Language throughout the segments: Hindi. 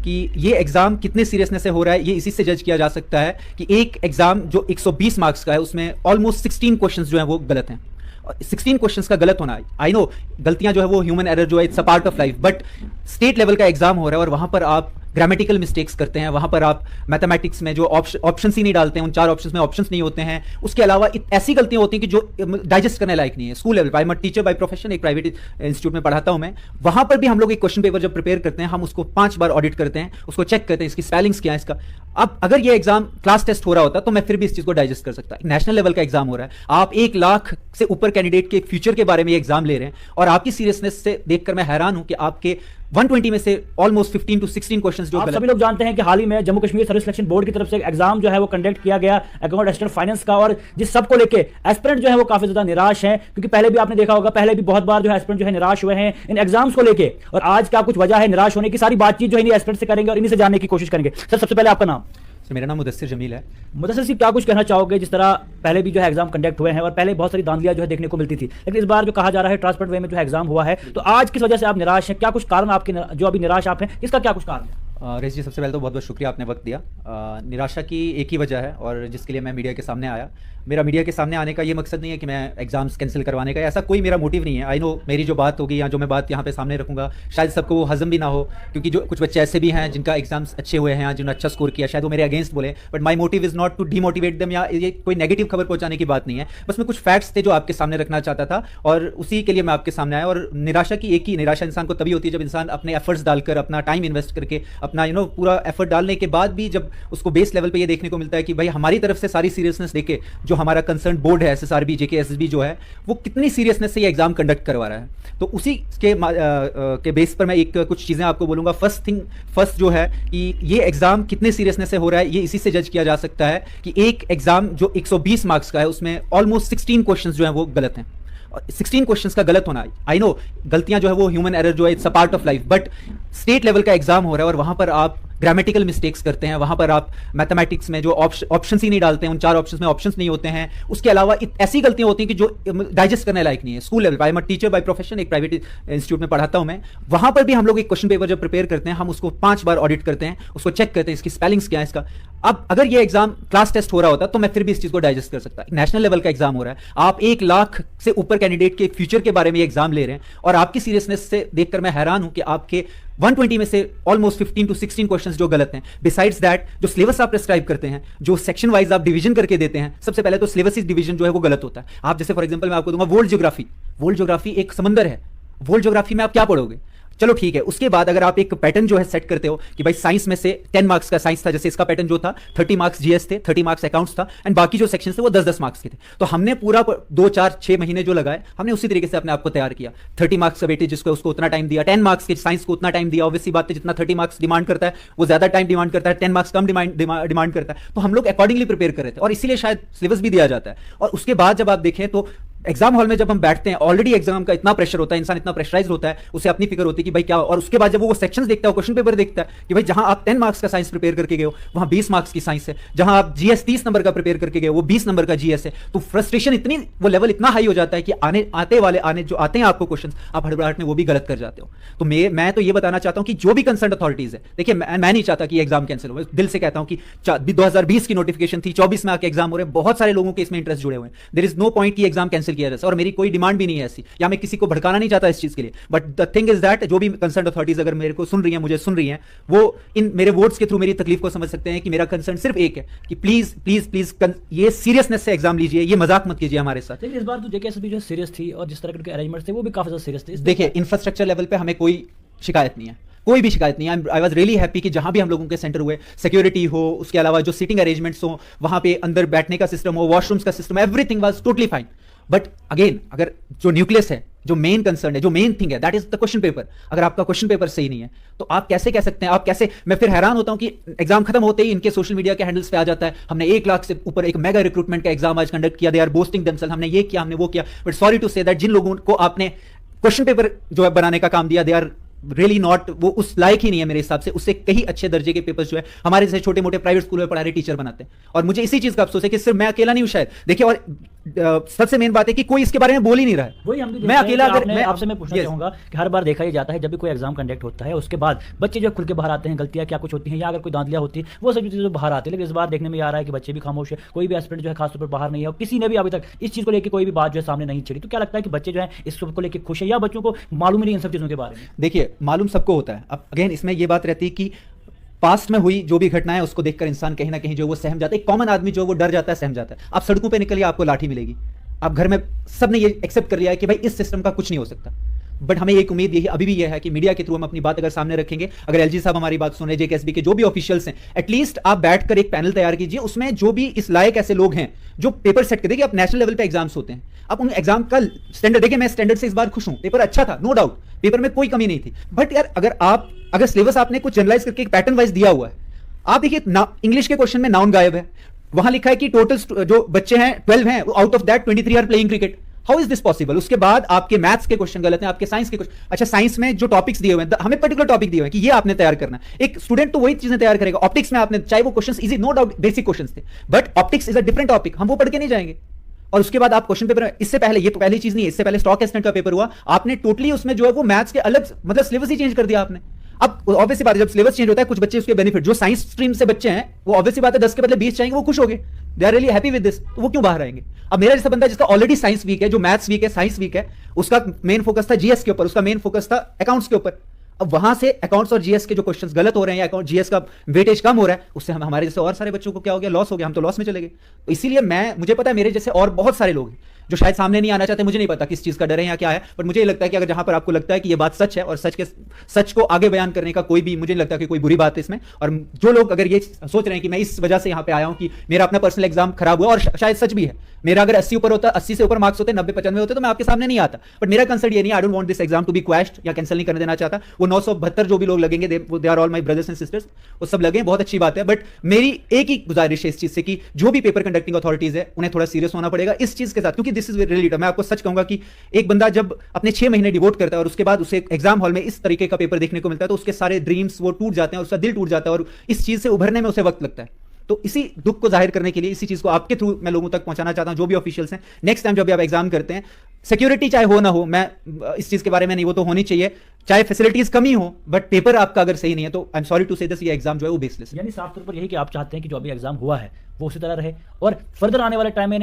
कि ये एग्जाम कितने सीरियसनेस से हो रहा है ये इसी से जज किया जा सकता है कि एक एग्जाम जो 120 मार्क्स का है उसमें ऑलमोस्ट 16 क्वेश्चंस जो है वो गलत हैं। 16 क्वेश्चंस का गलत होना, आई नो गलतियां जो है वो ह्यूमन एरर जो है it's a part of life, but state level का एग्जाम हो रहा है और वहां पर आप ग्रामेटिकल मिस्टेक्स करते हैं, वहां पर आप मैथमेटिक्स में जो ऑप्शंस ही नहीं डालते हैं, उन 4 ऑप्शंस में ऑप्शंस नहीं होते हैं, उसके अलावा ऐसी गलतियां होती हैं कि जो डाइजेस्ट करने लायक नहीं है। School level, I am teacher by profession, एक प्राइवेट इंस्टीट्यूट में पढ़ाता हूं मैं, वहां पर भी हम लोग एक क्वेश्चन पेपर जब प्रिपेयर करते हैं हम उसको 5 बार ऑडिट करते हैं, उसको चेक करते हैं इसकी स्पेलिंग्स क्या है इसका। अब अगर ये एग्जाम क्लास टेस्ट हो रहा होता तो मैं फिर भी इस चीज को डाइजेस्ट कर सकता। नेशनल लेवल का एग्जाम हो रहा है, आप 1 लाख से ऊपर कैंडिडेट के फ्यूचर के बारे में एग्जाम ले रहे हैं और आपकी सीरियसनेस से देखकर मैं हैरान हूं कि आपके 120 में से ऑलमोस्ट 15 to 16 क्वेश्चंस जो आप सभी लोग जानते हैं कि हाल ही में Jammu Kashmir service selection board की तरफ से एग्जाम जो है वो कंडक्ट किया गया अकाउंट असिस्टेंट फाइनेंस का, और जिस सबको लेके एस्पिरेंट जो है वो काफी ज्यादा निराश हैं, क्योंकि पहले भी आपने देखा होगा, पहले भी बहुत बार जो है एस्पिरेंट जो है निराश हुए हैं इन एग्जाम्स को लेके, और आज क्या कुछ वजह है निराश होने की, सारी बातचीत जो है एस्पिरेंट से करेंगे और इन्हीं से जानने की कोशिश करेंगे। सर सबसे पहले आपका नाम? मेरा नाम मुदस्सिर जमील है। मुदस्सिर जी, क्या कुछ कहना चाहोगे? जिस तरह पहले भी जो है एग्जाम कंडक्ट हुए हैं और पहले बहुत सारी धांधलियां जो है देखने को मिलती थी, लेकिन इस बार जो कहा जा रहा है ट्रांसपेरेंट वे में जो है एग्जाम हुआ है, तो आज किस वजह से आप निराश हैं? क्या कुछ कारण आपके जो अभी निराश आप हैं, इसका क्या कुछ कारण है? रेस जी, सबसे पहले तो बहुत बहुत शुक्रिया, आपने वक्त दिया। निराशा की एक ही वजह है और जिसके लिए मैं मीडिया के सामने आया। मेरा मीडिया के सामने आने का ये मकसद नहीं है कि मैं एग्जाम्स कैंसिल करवाने का, ऐसा कोई मेरा मोटिव नहीं है। आई नो मेरी जो बात होगी या जो मैं बात यहाँ पे सामने रखूँगा शायद सबको वो हजम भी ना हो, क्योंकि जो कुछ बच्चे ऐसे भी हैं जिनका एग्जाम्स अच्छे हुए हैं, जिन्होंने अच्छा स्कोर किया, शायद वो मेरे अगेंस्ट बोले, but my motive is not to demotivate them, या ये कोई नेगेटिव खबर पहुँचाने की बात नहीं है। बस मैं कुछ फैक्ट्स थे जो आपके सामने रखना चाहता था और उसी के लिए मैं आपके सामने आया। और निराशा की एक ही, निराशा इंसान को तभी होती है जब इंसान अपने एफर्ट्स डालकर, अपना टाइम इन्वेस्ट करके, अपना पूरा एफर्ट डालने के बाद भी जब उसको बेस लेवल पे ये देखने को मिलता है कि भाई हमारी तरफ से सारी सीरियसनेस देके जो हमारा कंसर्न बोर्ड है एसएसआरबी, जेके, एसएसबी जो है वो कितनी सीरियसनेस से ये एग्जाम कंडक्ट करवा रहा है, तो उसी के बेस पर मैं एक कुछ चीज़ें आपको बोलूँगा। फर्स्ट जो है कि ये एग्जाम कितने सीरियसनेस से हो रहा है ये इसी से जज किया जा सकता है कि एक एग्जाम जो 120 मार्क्स का है उसमें ऑलमोस्ट 16 क्वेश्चंस जो है वो गलत हैं। 16 क्वेश्चंस का गलत होना, आई नो गलतियां जो है वो ह्यूमन एरर जो है it's a part of life, but state level का एग्जाम हो रहा है और वहां पर आप ग्रामेटिकल मिस्टेक्स करते हैं, वहां पर आप मैथमेटिक्स में जो ऑप्शंस ही नहीं डालते हैं, उन 4 ऑप्शंस में ऑप्शंस नहीं होते हैं, उसके अलावा ऐसी गलतियां होती हैं कि जो डाइजेस्ट करने लायक नहीं है। School level, I am teacher by profession, एक प्राइवेट इंस्टीट्यूट में पढ़ाता हूं मैं, वहां पर भी हम लोग एक क्वेश्चन पेपर जब प्रिपेयर करते हैं हम उसको 5 बार ऑडिट करते हैं, उसको चेक करते हैं इसकी स्पेलिंग्स क्या है इसका। अब अगर ये एग्जाम क्लास टेस्ट हो रहा होता तो मैं फिर भी इस चीज को डाइजेस्ट कर सकता। नेशनल लेवल का एग्जाम हो रहा है, आप 1 लाख से ऊपर कैंडिडेट के फ्यूचर के बारे में एग्जाम ले रहे हैं और आपकी सीरियसनेस से देखकर मैं हैरान हूं कि आपके 120 में से ऑलमोस्ट 15 to 16 क्वेश्चंस जो गलत हैं। बिसाइड्स दैट जो सिलेबस आप प्रेस्क्राइब करते हैं, जो सेक्शन वाइज आप डिवीजन करके देते हैं, सबसे पहले तो सिलेबस डिवीजन जो है वो गलत होता है। आप जैसे फॉर एग्जांपल मैं आपको दूंगा वर्ल्ड ज्योग्राफी एक समंदर है, वर्ल्ड ज्योग्राफी में आप क्या पढ़ोगे? चलो ठीक है, उसके बाद अगर आप एक पैटर्न जो है सेट करते हो कि भाई साइंस में से 10 मार्क्स का साइंस था, जैसे इसका पैटर्न जो था 30 मार्क्स जीएस थे, 30 मार्क्स अकाउंट्स था एंड बाकी जो सेक्शन थे वो 10-10 मार्क्स के थे, तो हमने पूरा 2, 4, 6 महीने जो लगाए हमने उसी तरीके से अपने आप को तैयार किया। 30 मार्क्स का वेटेज जिसको उसको उतना टाइम दिया, 10 मार्क्स के साइंस को उतना टाइम दिया। ऑब्वियसली बात है जितना 30 मार्क्स डिमांड करता है वो ज्यादा टाइम डिमांड करता है, 10 मार्क्स कम डिमांड करता है, तो हम लोग अकॉर्डिंगली प्रिपेयर कर रहे थे और इसीलिए शायद सिलेबस भी दिया जाता है। और उसके बाद जब आप देखें तो एग्जाम हॉल में जब हम बैठते हैं ऑलरेडी एग्जाम का इतना प्रेशर होता है, इंसान इतना प्रेशराइज होता है, उसे अपनी फिक्र होती है कि भाई क्या, और उसके बाद जब वो सेक्शंस देखता है, क्वेश्चन पेपर देखता है कि भाई जहां आप 10 मार्क्स का साइंस प्रिपेयर करके गए हो वहां 20 मार्क्स की साइंस है, जहां आप जीएस 30 नंबर का प्रिपेयर करके गए वो 20 नंबर का जीएस है, तो फ्रस्ट्रेशन इतनी, वो लेवल इतना हाई हो जाता है कि जो आते हैं आपको क्क्वेश्चन आप हड़बड़ाहट में वो भी गलत कर जाते हो। तो मैं तो ये बताना चाहता हूं कि जो भी कंसर्न अथॉरिटीज है, देखिए मैं नहीं चाहता कि एग्जाम कैंसिल हो, दिल से कहता हूं कि 2020 की नोटिफिकेशन थी, 24 में आके एग्जाम हो रहे हैं, बहुत सारे लोगों के इसमें इंटरेस्ट जुड़े हुए हैं, देयर इज नो पॉइंट कि एग्जाम कैंसिल किया जाए और मेरी कोई डिमांड भी नहीं है ऐसी, या मैं किसी को भड़काना नहीं चाहता इस चीज के लिए, but the thing is that जो भी कंसर्न अथॉरिटीज अगर मेरे को सुन रही हैं, मुझे सुन रही हैं, वो इन मेरे वर्ड्स के थ्रू मेरी तकलीफ को समझ सकते हैं कि मेरा कंसर्न सिर्फ एक है कि प्लीज प्लीज प्लीज ये सीरियसनेस से एग्जाम लीजिए, ये मजाक मत कीजिए हमारे साथ। लेकिन इस बार तो जेकेएसएसबी जो सीरियस थी और जिस तरह के अरेंजमेंट्स थे वो भी काफी ज्यादा सीरियस थे। देखिए इंफ्रास्ट्रक्चर लेवल पे हमें कोई शिकायत नहीं है, कोई भी शिकायत नहीं है। आई वाज रियली हैप्पी कि जहां भी हम लोगों के सेंटर हुए, सिक्योरिटी हो, उसके अलावा जो सीटिंग अरेंजमेंट्स हो, वहां पे अंदर बैठने का सिस्टम हो, वॉशरूम्स का system, everything was totally fine. But again अगर जो न्यूक्लियस है, जो मेन कंसर्न है, जो मेन थिंग है, that is the question paper. अगर आपका क्वेश्चन पेपर सही नहीं है तो आप कैसे कह सकते हैं, आप कैसे, मैं फिर हैरान होता हूं कि एग्जाम खत्म होते ही इनके सोशल मीडिया के हैंडल्स पे आ जाता है हमने 1 लाख से ऊपर एक मेगा रिक्रूटमेंट का एग्जाम आज कंडक्ट किया, दे आर बोस्टिंग देमसेल्फ, हमने ये किया, हमने वो किया। But sorry to say that जिन लोगों को आपने क्वेश्चन पेपर जो है बनाने का काम दिया, दे आर रियली नॉट, वो उस लायक ही नहीं है मेरे हिसाब से। उससे कहीं अच्छे दर्जे के पेपर्स जो है हमारे जैसे छोटे मोटे प्राइवेट स्कूल में पढ़ा रहे टीचर बनाते हैं। और मुझे इसी चीज का अफसोस है कि सिर्फ मैं अकेला नहीं हूं शायद। देखिए, और सबसे मेन बात है कि कोई इसके बारे में बोल ही नहीं रहा है। वही हम भी देख मैं रहे हैं अकेला कि अगर आपने- मैं आपसे मैं पूछना Yes. चाहूंगा कि हर बार देखा ये जाता है जब भी कोई एग्जाम कंडक्ट होता है उसके बाद बच्चे जो खुल के बाहर आते हैं, गलतियां क्या कुछ होती हैं या अगर कोई दांतलियां होती है वो सब चीज़ें जो बाहर आती है, लेकिन इस बार देखने में आ रहा है कि बच्चे भी खामोश है, कोई भी एस्पिरेंट जो है खासतौर पर बाहर नहीं है और किसी ने भी अभी तक इस चीज़ को लेकर कोई भी बात जो है सामने नहीं छिड़ी। तो क्या लगता है कि बच्चे जो है इस सब को लेकर खुश है या बच्चों को मालूम ही नहीं इन सब चीज़ों के बारे में? देखिए, मालूम सबको होता है। अब अगेन इसमें ये बात रहती है कि पास्ट में हुई जो भी घटनाएं उसको देखकर इंसान कहीं ना कहीं जो वो सहम जाता है। एक कॉमन आदमी जो वो डर जाता है, सहम जाता है। आप सड़कों पे निकलिए, आपको लाठी मिलेगी। आप घर में सबने ये एक्सेप्ट कर लिया है कि भाई इस सिस्टम का कुछ नहीं हो सकता। बट हमें एक उम्मीद यही अभी भी यह है कि मीडिया के थ्रू हम अपनी बात अगर सामने रखेंगे, अगर एलजी साहब हमारी बात सुन रहे, जेकेएसबी के जो भी ऑफिशियल्स हैं, एटलीस्ट आप बैठकर एक पैनल तैयार कीजिए, उसमें जो भी इस लायक ऐसे लोग हैं जो पेपर सेट कर, देखिए आप नेशनल लेवल पे एग्जाम्स होते हैं, आप उन एग्जाम का स्टैंडर्ड देखिए। मैं स्टैंडर्ड से इस बार खुश हूं, पेपर अच्छा था, नो डाउट, पेपर में कोई कमी नहीं थी। बट यार अगर सिलेबस आपने कुछ जनरलाइज करके एक पैटर्न वाइज दिया हुआ है, आप देखिए इंग्लिश के क्वेश्चन में नाउन गायब है, वहां लिखा है कि टोटल जो बच्चे हैं 12 हैं, out of that 23 are playing cricket. How is this possible? उसके बाद आपके मैथ्स के क्वेश्चन गलत हैं, आपके साइंस के क्वेश्चन, अच्छा साइंस में जो टॉपिक्स दिए हुए हैं, हमें पर्टिकुलर टॉपिक दिए हुए हैं कि ये आपने तैयार करना है। एक स्टूडेंट तो वही चीजें तैयार करेगा। ऑप्टिक्स में आपने, चाहे वो questions easy, no doubt basic questions थे, but optics is a different topic, हम वो पढ़ के नहीं जाएंगे। और उसके बाद आप क्वेश्चन पेपर, इससे पहले, ये तो पहली चीज नहीं है, इससे पहले स्टॉक एक्सटेंट का पेपर हुआ, आपने टोटली उसमें जो है वो मैथ्स के अलग, मतलब सिलेबस ही चेंज कर दिया आपने। अब ऑब्वियसली बात है, जब सिलेबस चेंज होता है कुछ बच्चे उसके बेनिफिट, जो साइंस स्ट्रीम से बच्चे हैं वो ऑब्वियसली बात है 10 के बदले 20 चाहेंगे, वो खुश हो गए, they are really happy with this, तो वो क्यों बाहर आएंगे? अब मेरा जैसा बंदा जिसका ऑलरेडी साइंस वीक है, जो मैथ्स वीक है, साइंस वीक है, उसका मेन फोकस था जीएस के ऊपर, उसका मेन फोकस था अकाउंट्स के ऊपर। अब वहां से अकाउंट्स और जीएस के जो क्वेश्चंस गलत हो रहे हैं या अकाउंट जीएस का वेटेज कम हो रहा है, उससे हमारे जैसे और सारे बच्चों को क्या हो गया, लॉस हो गया, हम तो लॉस में चले गए। तो इसीलिए मुझे पता है मेरे जैसे और बहुत सारे लोग हैं जो शायद सामने नहीं आना चाहते, मुझे नहीं पता किस चीज का डर है या क्या है, बट मुझे लगता है कि अगर जहां पर आपको लगता है कि ये बात सच है और सच को आगे बयान करने का कोई भी, मुझे नहीं लगता कि कोई बुरी बात है इसमें। और जो लोग अगर ये सोच रहे हैं कि मैं इस वजह से यहां पे आया हूं कि मेरा अपना पर्सनल एग्जाम खराब हुआ, और शायद सच भी है, मेरा अगर 80 ऊपर होता, 80 से ऊपर मार्क्स होते, 90-95 होते, तो मैं आपके सामने नहीं आता। बट मेरा कंसर्न ये नहीं, I don't want this exam to be quashed या कैंसिल नहीं करने देना चाहता। वो 972 जो भी लोग लगेंगे, they are all my brothers and sisters, वो सब लगे, बहुत अच्छी बात है। बट मेरी एक ही गुजारिश है इस चीज से कि जो भी पेपर कंडक्टिंग अथॉरिटीज है उन्हें थोड़ा सीरियस होना पड़ेगा इस चीज के साथ, क्योंकि दिस इज रियली, मैं आपको सच कहूंगा कि एक बंदा जब अपने 6 महीने डिवोट करता है और उसके बाद उसे एग्जाम हॉल में इस तरीके का पेपर देखने को मिलता है, तो उसके सारे ड्रीम्स वो टूट जाते हैं और उसका दिल टूट जाता है, और इस चीज से उभरने में उसे वक्त लगता है। तो इसी दुख को जाहिर करने के लिए, इसी चीज को आपके थ्रू मैं लोगों तक पहुंचाना चाहता हूं, जो भी ऑफिशियल्स हैं, नेक्स्ट टाइम जब भी आप एग्जाम करते हैं, सिक्योरिटी चाहे हो ना हो, मैं इस चीज के बारे में नहीं, वो तो होनी चाहिए, चाहे फैसिलिटीज कमी हो, बट पेपर आपका अगर सही नहीं है तो आई एम सॉरी टू से दिस, ये एग्जाम जो है वो बेसलेस है। यानी साफ तौर पर यही कि आप चाहते हैं कि जो अभी एग्जाम हुआ है वो उसी तरह रहे और फर्दर आने वाले टाइम में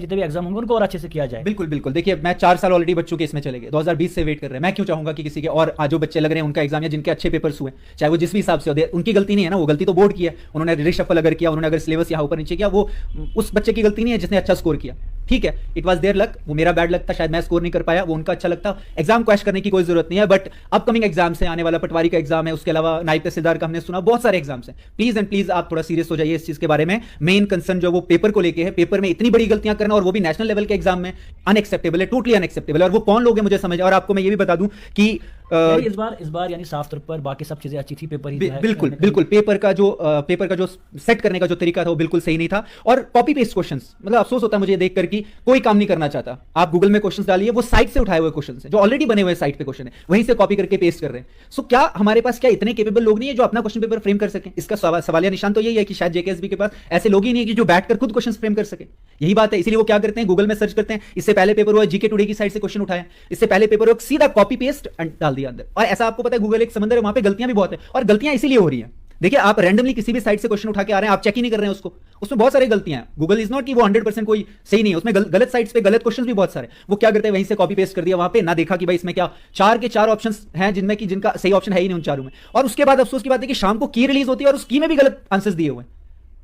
जितने भी एग्जाम होंगे उनको और अच्छे से किया जाए। बिल्कुल बिल्कुल। देखिए, मैं 4 साल ऑलरेडी बच्चों के इसमें चले गए, 2020 से वेट कर रहे हैं, मैं क्यों चाहूंगा कि किसी के और आज जो बच्चे लग रहे हैं उनका एग्जाम या जिनके अच्छे पेपर्स हुए, चाहे वो जिस भी हिसाब से हो, उनकी गलती नहीं है ना, वो गलती तो बोर्ड की है, उन्होंने रिशफल अगर किया, उन्होंने अगर सिलेबस यहाँ ऊपर नीचे किया, वो उस बच्चे की गलती नहीं है जिसने अच्छा स्कोर किया, ठीक है, इट वाज देयर लक, वो मेरा बैड लक था, शायद मैं स्कोर नहीं कर पाया, वो उनका अच्छा लगता। एग्जाम क्वैश करने की कोई जरूरत नहीं है, बट अपकमिंग एग्जाम से, आने वाला पटवारी का एग्जाम है, उसके अलावा नायब तहसीलदार का हमने सुना, बहुत सारे एग्जाम्स हैं, प्लीज एंड प्लीज आप थोड़ा सीरियस हो जाइए इस चीज के बारे में। मेन कंसर्न जो वो पेपर को लेके है, पेपर में इतनी बड़ी गलतियां करना और वो भी नेशनल लेवल के एग्जाम में, अनएक्सेप्टेबल है, टोटली अनएक्सेप्टेबल है। और वो कौन लोग हैं मुझे समझ, और आपको मैं ये भी बता दूं कि इस बार यानी साफ तौर पर बाकी सब चीजें अच्छी थी, पेपर ही बिल्कुल बिल्कुल, पेपर का जो सेट करने का जो तरीका था वो बिल्कुल सही नहीं था, और कॉपी पेस्ट क्वेश्चंस, मतलब अफसोस होता है मुझे देखकर कि कोई काम नहीं करना चाहता। आप गूगल में क्वेश्चंस डालिए, वो साइट से उठाए हुए क्वेश्चंस हैं, जो ऑलरेडी बने हुए साइट पे क्वेश्चन है, वहीं से कॉपी करके पेस्ट कर रहे हैं। सो क्या हमारे पास क्या इतने केपेबल लोग नहीं है जो अपना क्वेश्चन पेपर फ्रेम कर सकें? इसका सवालिया निशान तो यही है कि शायद जेकेएसबी के पास ऐसे लोग ही नहीं है कि जो बैठकर खुद क्वेश्चन फ्रेम कर सके। यही बात है, इसलिए वो क्या करते हैं, गूगल में सर्च करते हैं, इससे पहले पेपर हुआ जीके टुडे की साइट से क्वेश्चन उठाया, इससे पहले पेपर हुआ सीधा कॉपी पेस्ट डाल दिया अंदर। और ऐसा आपको पता है गूगल एक समंदर है, वहां पे गलतियां भी बहुत है, और गलतियां इसीलिए हो रही हैं। देखिए, आप रैंडमली किसी भी साइट से क्वेश्चन उठा के आ रहे हैं, आप चेक ही नहीं कर रहे हैं उसको, उसमें बहुत सारी गलतियां हैं। गूगल इज नॉट कि वो 100% कोई सही नहीं है, उसमें गलत साइट्स पे गलत क्वेश्चंस भी बहुत सारे। वो क्या करते हैं, वहीं से कॉपी पेस्ट कर दिया, वहां पे ना देखा कि भाई इसमें क्या 4 के 4 ऑप्शंस हैं जिनमें कि जिनका सही ऑप्शन है ही नहीं उन चारों में। और उसके बाद अफसोस की बात है कि शाम को की रिलीज होती है और उस की में भी गलत आंसर्स दिए हुए हैं।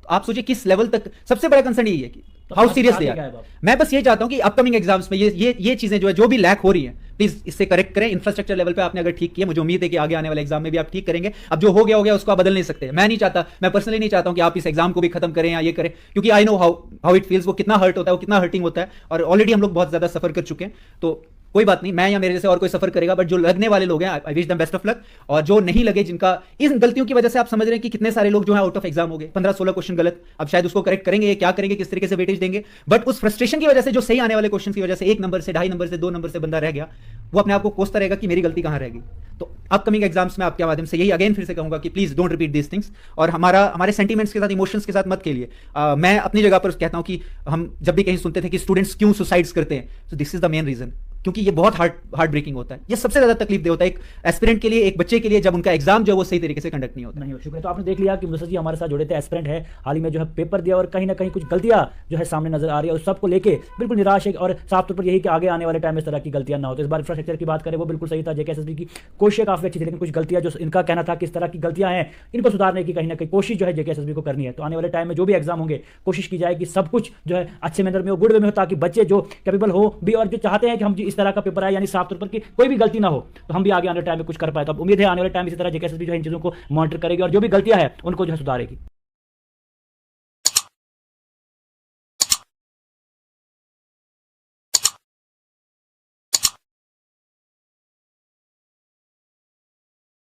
तो आप सोचिए किस लेवल तक, सबसे बड़ा कंसर्न यही है कि हाउ सीरियस दे आर। मैं बस ये चाहता हूं कि अपकमिंग एग्जाम्स में ये चीजें जो है, जो भी लैक हो रही है, प्लीज इससे करेक्ट करें। इंफ्रास्ट्रक्चर लेवल पे आपने अगर ठीक किया, मुझे उम्मीद है कि आगे आने वाले एग्जाम में भी आप ठीक करेंगे। अब जो हो गया उसको आप बदल नहीं सकते। मैं नहीं चाहता, मैं पर्सनली नहीं चाहता हूं कि आप इस एग्जाम को भी खत्म करें या ये करें, क्योंकि I know how it feels, वो कितना हर्ट होता है, वो कितना हर्टिंग होता है, और ऑलरेडी हम लोग बहुत ज्यादा सफर कर चुके हैं। तो कोई बात नहीं, मैं या मेरे जैसे और कोई सफर करेगा, बट जो लगने वाले लोग हैं, I wish them best of luck. और जो नहीं लगे, जिनका इन गलतियों की वजह से आप समझ रहे हैं कि कितने सारे लोग जो है आउट ऑफ एग्जाम हो गए, 15-16 क्वेश्चन गलत, अब शायद उसको करेक्ट करेंगे, क्या करेंगे, किस तरीके से वेटेज देंगे, बट उस फ्रस्ट्रेशन की वजह से, जो सही आने वाले क्वेश्चन की वजह से 1 नंबर से, 2.5 नंबर से, 2 नंबर से बंदा रह गया, वो अपने आप को कोसता रहेगा कि मेरी गलती कहाँ रहेगी। तो अपकमिंग एग्जाम्स में आपके माध्यम से यही अगेन फिर से कहूंगा कि please don't repeat this things, और हमारे सेंटीमेंट्स के साथ, इमोशंस के साथ मत खेलिए। मैं अपनी जगह पर कहता हूं कि हम जब भी कहीं सुनते थे कि स्टूडेंट्स क्यों सुसाइड्स करते हैं, तो this is the main reason, क्योंकि ये बहुत हार्ट ब्रेकिंग होता है। ये सबसे ज्यादा तकलीफ दे होता है एक एस्पिरेंट के लिए, एक बच्चे के लिए, जब उनका एग्जाम जो है वो सही तरीके से कंडक्ट नहीं होता। नहीं हो शुक्रिया। तो आपने देख लिया कि मुदस्सिर जी हमारे साथ जुड़े थे, एस्पिरेंट है, हाल ही में जो है पेपर दिया और कहीं ना कहीं कुछ गलतियां जो है सामने नजर आ रही है, उस सबको लेके बिल्कुल निराश है और साफ तौर पर यही कि आगे आने वाले टाइम में इस तरह की गलतियां ना हो। तो इस बार इंफ्रास्ट्रक्चर की बात करें वो बिल्कुल सही था, जेकेएसएसबी की कोशिशें काफी अच्छी थी, लेकिन कुछ गलतियां जो इनका कहना था कि इस तरह की गलतियां हैं इनको सुधारने की कहीं ना कहीं कोशिश जो है जेकेएसएसबी को करनी है। तो आने वाले टाइम में जो भी एग्जाम होंगे कोशिश की जाए कि सब कुछ जो है अच्छे मैनर में हो, गुड वे में हो, ताकि बच्चे जो कैपेबल हो भी और जो चाहते हैं कि हम इस तरह का पेपर आए, यानी साफ तौर पर कि कोई भी गलती ना हो, तो हम भी आगे आने वाले टाइम में कुछ कर पाए। तो अब उम्मीद है आने वाले टाइम इसी तरह जेकेएसएसबी जो है इन चीजों को मॉनिटर करेगी और जो भी गलतियां हैं उनको जो है सुधारेगी।